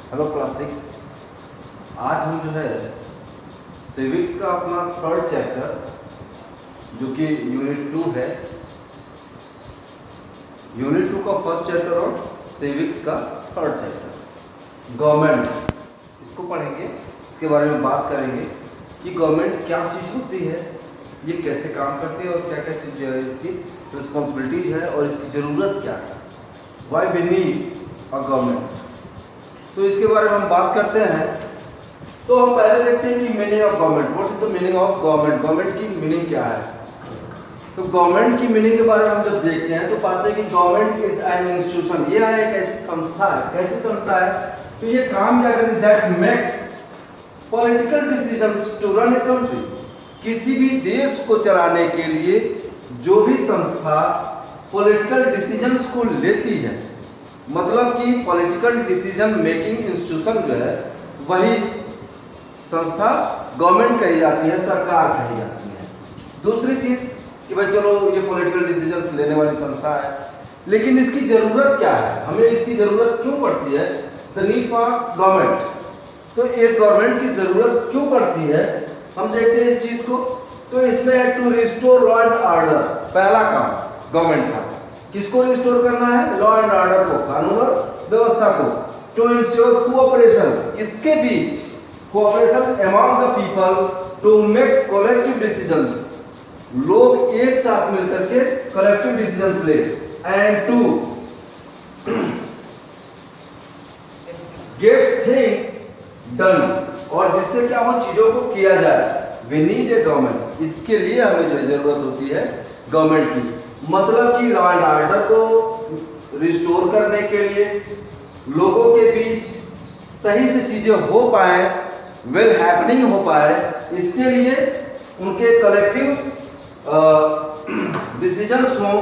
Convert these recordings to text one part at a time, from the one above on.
Hello class 6। आज हम जो है सिविक्स का अपना थर्ड चैप्टर जो कि यूनिट 2 है, यूनिट 2 का फर्स्ट चैप्टर और सिविक्स का थर्ड चैप्टर गवर्नमेंट, इसको पढ़ेंगे। इसके बारे में बात करेंगे कि गवर्नमेंट क्या चीज़ होती है, ये कैसे काम करती है और क्या क्या चीज़ जो है इसकी रिस्पॉन्सिबिलिटीज है और इसकी ज़रूरत क्या है, why we need a government. तो इसके बारे में हम बात करते हैं। तो हम पहले देखते हैं कि meaning of government, what is the meaning of government, government की मीनिंग क्या है। तो गवर्नमेंट की मीनिंग के बारे में हम जब देखते हैं तो पाते हैं कि गवर्नमेंट इज एन इंस्टीट्यूशन, ये है एक ऐसी संस्था है। कैसी संस्था है? तो ये काम क्या करती है? That makes political decisions to run a country, किसी भी देश को चलाने के लिए जो भी संस्था पॉलिटिकल डिसीजंस को लेती है, मतलब कि पॉलिटिकल डिसीजन मेकिंग इंस्टीट्यूशन जो है वही संस्था गवर्नमेंट कही जाती है, सरकार कही जाती है। दूसरी चीज कि भाई चलो ये पॉलिटिकल डिसीजंस लेने वाली संस्था है, लेकिन इसकी जरूरत क्या है, हमें इसकी जरूरत क्यों पड़ती है? The need for government. तो एक गवर्नमेंट की जरूरत क्यों पड़ती है, हम देखते हैं इस चीज को। तो इसमें to restore law and order, पहला काम गवर्नमेंट का किसको रिस्टोर करना है? लॉ एंड ऑर्डर को, कानून और व्यवस्था को। टू इंश्योर कोऑपरेशन, किसके बीच? Cooperation among the people to make collective decisions, लोग एक साथ मिलकर के कलेक्टिव डिसीजंस ले। And to get things done, और जिससे क्या हो, चीजों को किया जाए। वी नीड ए गवर्नमेंट, इसके लिए हमें जो जरूरत होती है गवर्नमेंट की। मतलब कि लॉ एंड ऑर्डर को रिस्टोर करने के लिए, लोगों के बीच सही से चीजें हो पाए, वेल हैपनिंग हो पाए, इसके लिए उनके कलेक्टिव डिसीजंस हो,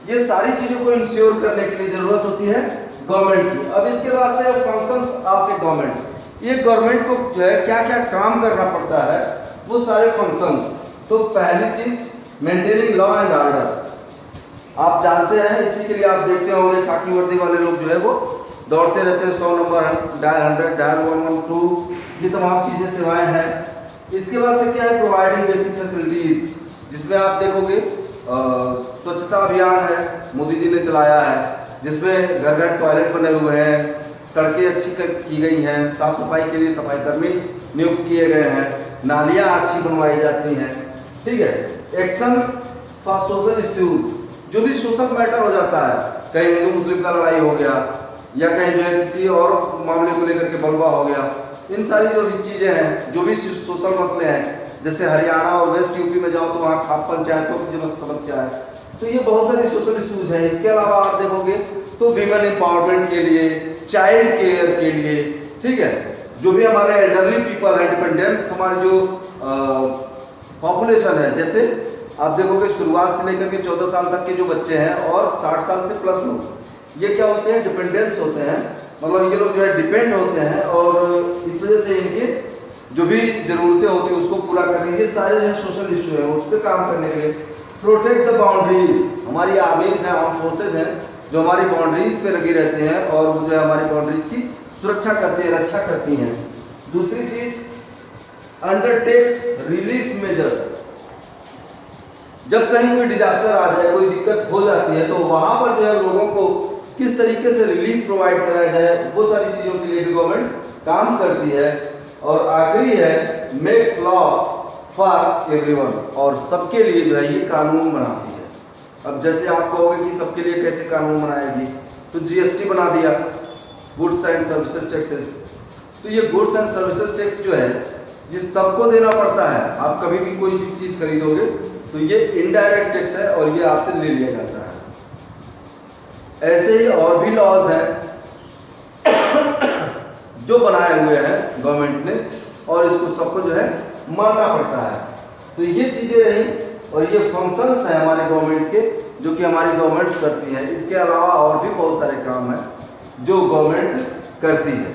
ये सारी चीजों को इंश्योर करने के लिए जरूरत होती है गवर्नमेंट की। अब इसके बाद से फंक्शंस ऑफ ए गवर्नमेंट, ये गवर्नमेंट को जो है क्या क्या काम करना पड़ता है, वो सारे फंक्शंस। तो पहली चीज मेंटेनिंग लॉ एंड ऑर्डर, आप जानते हैं, इसी के लिए आप देखते होंगे खाकी वर्दी वाले लोग जो है वो दौड़ते रहते हैं, 100 नंबर, डायल 100, डायल 112, ये तमाम चीजें सेवाएं हैं। इसके बाद से क्या है? प्रोवाइडिंग बेसिक फैसिलिटीज, जिसमें आप देखोगे स्वच्छता अभियान है, मोदी जी ने चलाया है, जिसमें घर घर टॉयलेट बने हुए हैं, सड़कें अच्छी की गई हैं, साफ सफाई के लिए सफाई कर्मी नियुक्त किए गए हैं, नालियां अच्छी बनवाई जाती हैं, ठीक है। एक्शन फॉर सोशल इश्यूज, जो भी सोशल मैटर हो जाता है, कहीं हिंदू मुस्लिम का लड़ाई हो गया या कहीं जो है किसी और मामले को लेकर के बलवा हो गया, इन सारी जो भी चीजें हैं, जो भी सोशल मसले हैं, जैसे हरियाणा और वेस्ट यूपी में जाओ तो वहाँ खाप पंचायतों की जो समस्या है, तो ये बहुत सारी सोशल इश्यूज हैं। इसके अलावा आप देखोगे तो वीमेन एम्पावरमेंट के लिए, चाइल्ड केयर के लिए, ठीक है, जो भी हमारे एल्डरली पीपल है, डिपेंडेंट्स, हमारी जो पॉपुलेशन है, जैसे आप देखोगे शुरुआत से लेकर के 14 साल तक के जो बच्चे हैं और 60 साल से प्लस लोग, ये क्या होते हैं? डिपेंडेंट्स होते हैं, मतलब ये लोग जो है डिपेंड होते हैं, और इस वजह से इनके जो भी जरूरतें होती है उसको पूरा करने, ये सारे जो है सोशल इशू है, उस पर काम करने के लिए। प्रोटेक्ट द बाउंड्रीज, हमारी आर्मीज हैं, आर्म फोर्सेज हैं, जो हमारी बाउंड्रीज पे लगी रहते हैं और वो जो है हमारी बाउंड्रीज की सुरक्षा करती है, रक्षा करती हैं। दूसरी चीज अंडरटेक्स रिलीफ मेजर्स, जब कहीं कोई डिजास्टर आ जाए, कोई दिक्कत हो जाती है, तो वहां पर जो है लोगों को किस तरीके से रिलीफ प्रोवाइड कराया जाए, वो सारी चीजों के लिए भी गवर्नमेंट काम करती है। और आखिरी है मेक्स लॉ फॉर एवरीवन, और सबके लिए जो है ये कानून बनाती है। अब जैसे आप कहोगे कि सबके लिए कैसे कानून बनाएगी, तो जीएसटी बना दिया, गुड्स एंड सर्विसेज टैक्सेस। तो ये गुड्स एंड सर्विसेज टैक्स जो है ये सबको देना पड़ता है। आप कभी भी कोई चीज खरीदोगे तो ये इनडायरेक्ट टैक्स है और ये आपसे ले लिया जाता है। ऐसे ही और भी लॉज हैं जो बनाए हुए हैं गवर्नमेंट ने, और इसको सबको जो है मानना पड़ता है। तो ये चीजें रही और ये फंक्शंस हैं हमारे गवर्नमेंट के, जो कि हमारी गवर्नमेंट करती है। इसके अलावा और भी बहुत सारे काम हैं जो गवर्नमेंट करती है।